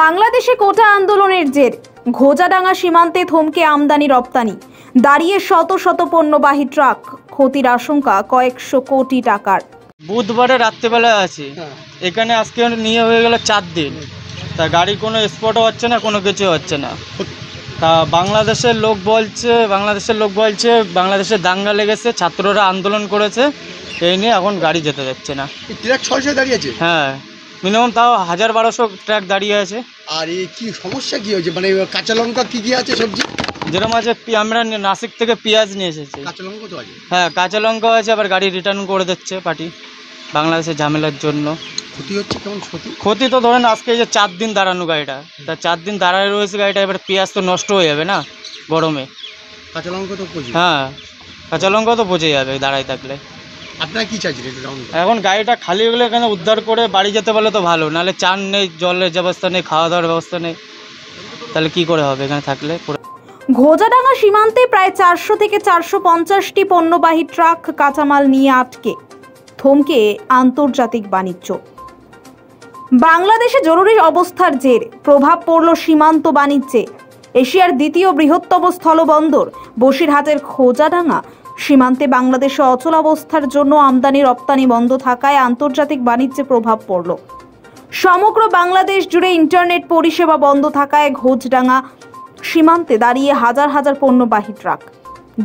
বাংলাদেশে কোটা আন্দোলনের জের ঘোজাডাঙ্গা সীমান্তে থমকে আমদানি রপ্তানি, দাঁড়িয়ে শত শত পণ্যবাহী ট্রাক, ক্ষতির আশঙ্কা কয়েকশো কোটি টাকার। বুধবারে রাত্রেবেলায় আছি এখানে, আজকে নিয়ে হয়ে গেল 4 দিন, তা গাড়ি কোনো স্পটও হচ্ছে না, কোনো কিছু হচ্ছে না। তা বাংলাদেশের লোক বলছে বাংলাদেশে দাঙ্গা লেগেছে, ছাত্ররা আন্দোলন করেছে, এই নিয়ে এখন গাড়ি যেতে যাচ্ছে না। ট্রাক 600 দাঁড়িয়ে আছে? হ্যাঁ, মিনিমাম তাও 1000-1200 ট্রাক দাঁড়িয়ে আছে। আর এই কি সমস্যা কি হয়েছে? মানে কাঁচা লঙ্কা কি আছে সবজি? যেরকম আছে, আমরা নাসিক থেকে পেঁয়াজ নিয়ে এসেছি। কাঁচা লঙ্কা তো আছে? হ্যাঁ, কাঁচা লঙ্কা আছে, আবার গাড়ি রিটার্ন করে দিচ্ছে পার্টি বাংলাদেশের ঝামেলার জন্য। ক্ষতি হচ্ছে কেমন ক্ষতি? তো ধরেন আজকে যে 4 দিন দাঁড়ানো গাড়িটা, তা 4 দিন দাঁড়ায় রয়েছে গাড়িটা, এবার পেঁয়াজ তো নষ্ট হয়ে যাবে না গরমে। কাঁচা লঙ্কা তো পচে? হ্যাঁ, কাঁচা লঙ্কা তো পচে যাবে দাঁড়ায় থাকলে। আপনারা কি চাইছেন? এখন গাড়িটা খালি হয়ে গেলে এখানে উদ্ধার করে বাড়ি যেতে পারলে তো ভালো, নাহলে চান নেই, জলের ব্যবস্থা নেই, খাওয়া দাওয়ার ব্যবস্থা নেই, তাহলে কি করে হবে এখানে থাকলে। ঘোজাডাঙ্গা সীমান্তে প্রায় 400 থেকে 450টি পণ্যবাহী ট্রাক কাঁচামাল নিয়ে আটকে, থমকে আন্তর্জাতিক বাণিজ্য। বাংলাদেশে জরুরি অবস্থার জের প্রভাব পড়ল সীমান্ত বাণিজ্যে। এশিয়ার দ্বিতীয় বৃহত্তম স্থলবন্দর বসিরহাটের ঘোজাডাঙ্গা সীমান্তে বাংলাদেশে অচলাবস্থার জন্য আমদানি রপ্তানি বন্ধ থাকায় আন্তর্জাতিক বাণিজ্যে প্রভাব পড়ল। সমগ্র বাংলাদেশ জুড়ে ইন্টারনেট পরিষেবা বন্ধ থাকায় ঘোজাডাঙ্গা সীমান্তে দাঁড়িয়ে হাজার হাজার পণ্যবাহী ট্রাক,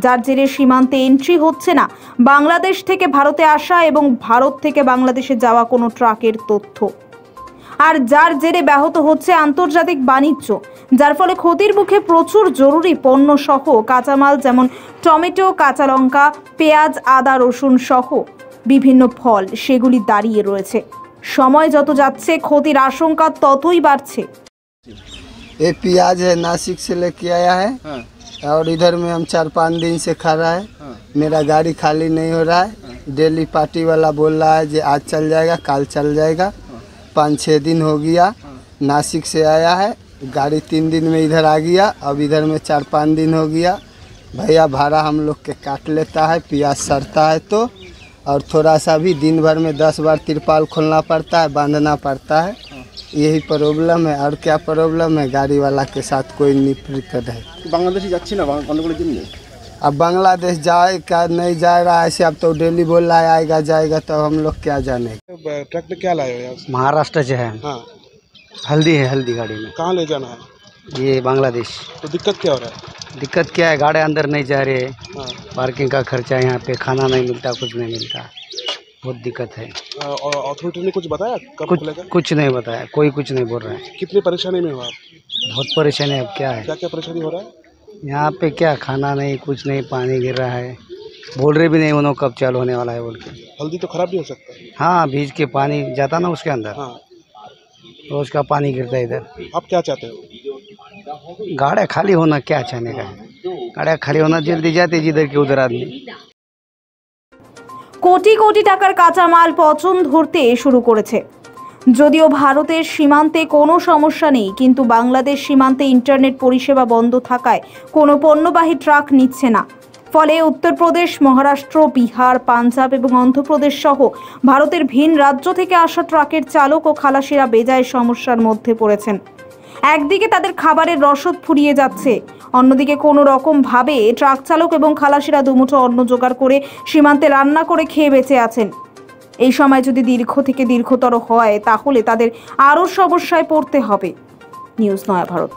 যার জেরে সীমান্তে এন্ট্রি হচ্ছে না বাংলাদেশ থেকে ভারতে আসা এবং ভারত থেকে বাংলাদেশে যাওয়া কোনো ট্রাকের তথ্য, আর যার জেরে ব্যাহত হচ্ছে আন্তর্জাতিক বাণিজ্য, যার ফলে ক্ষতির মুখে প্রচুর জরুরি পণ্য সহ কাঁচামাল যেমন টমেটো, কাঁচা লঙ্কা, পেঁয়াজ, আদা, রসুন সহ বিভিন্ন ফল, সেগুলি দাঁড়িয়ে রয়েছে। সময় যত যাচ্ছে ক্ষতির আশঙ্কা ততই বাড়ছে। ये प्याज है, नासिक से लेके आया है। और इधर में हम 4-5 दिन से खड़ा है। मेरा गाड़ी खाली नहीं हो रहा है। डेली पार्टी वाला बोल रहा है कि आज चल जाएगा, कल चल जाएगा। 5-6 दिन हो गया, नासिक से आया है, गाड़ी 3 दिन में इधर आ गया। अब इधर में 4-5 दिन हो गया। भैया भाड़ा हम लोग के काट लेता है, प्याज सड़ता है तो, और थोड़ा सा भी दिन भर में 10 बार तिरपाल खोलना पड़ता है, बांधना पड़ता है। यही प्रॉब्लम है, और क्या प्रॉब्लम है, गाड़ी वाला के साथ कोई निपट है। बांग्लादेश जाच्छी ना गंडगोल दिन में? अब बांग्लादेश जाए का नहीं जा रहा है, ऐसे अब तो डेली बोल रहा है आएगा जाएगा, तो हम लोग क्या जाने। ट्रक में क्या लाए हो यहाँ? महाराष्ट्र से है। हाँ, हल्दी है, हल्दी गाड़ी में। कहाँ ले जाना है? ये बांग्लादेश। तो दिक्कत क्या हो रहा है? दिक्कत क्या है, गाड़ी अंदर नहीं जा रहे, हाँ। पार्किंग का खर्चा, यहाँ पे खाना नहीं मिलता, कुछ नहीं मिलता, बहुत दिक्कत है। और अथॉरिटी ने कुछ बताया कब खुलेगा? कुछ नहीं बताया, कोई कुछ नहीं बोल रहा है। कितनी परेशानी में हो आप? बहुत परेशानी है। अब क्या है, क्या क्या परेशानी हो रहा है? यहाँ पे क्या, खाना नहीं, कुछ नहीं, पानी गिर रहा है, बोल रहे भी नहीं उन्होंने कब चालू होने वाला है बोल के। हल्दी तो खराब भी हो सकता है। हाँ, भीज के पानी जाता ना उसके अंदर, हाँ, रोज का पानी गिरता है इधर। आप क्या चाहते हो? गाड़ियाँ खाली होना क्या चाहने का है, गाड़ियाँ खाली होना, जल्दी जाते जिधर के उधर आदमी। কোটি কোটি টাকার কাঁচামাল পচন ধরতে শুরু করেছে। যদিও ভারতের সীমান্তে কোনো সমস্যা নেই, কিন্তু বাংলাদেশ সীমান্তে ইন্টারনেট পরিষেবা বন্ধ থাকায় কোনো পণ্যবাহী ট্রাক নিচ্ছে না। ফলে উত্তরপ্রদেশ, মহারাষ্ট্র, বিহার, পাঞ্জাব এবং অন্ধ্রপ্রদেশ সহ ভারতের ভিন রাজ্য থেকে আসা ট্রাকের চালক ও খালাসিরা বেজায় সমস্যার মধ্যে পড়েছেন। একদিকে তাদের খাবারের রসদ ফুরিয়ে যাচ্ছে, অন্যদিকে কোনো রকম ভাবে ট্রাক চালক এবং খালাসিরা দুমুঠো অন্ন জোগাড় করে সীমান্তে রান্না করে খেয়ে বেঁচে আছেন। এই সময় যদি দীর্ঘ থেকে দীর্ঘতর হয়, তাহলে তাদের আরও সমস্যায় পড়তে হবে। নিউজ নয়া ভারত।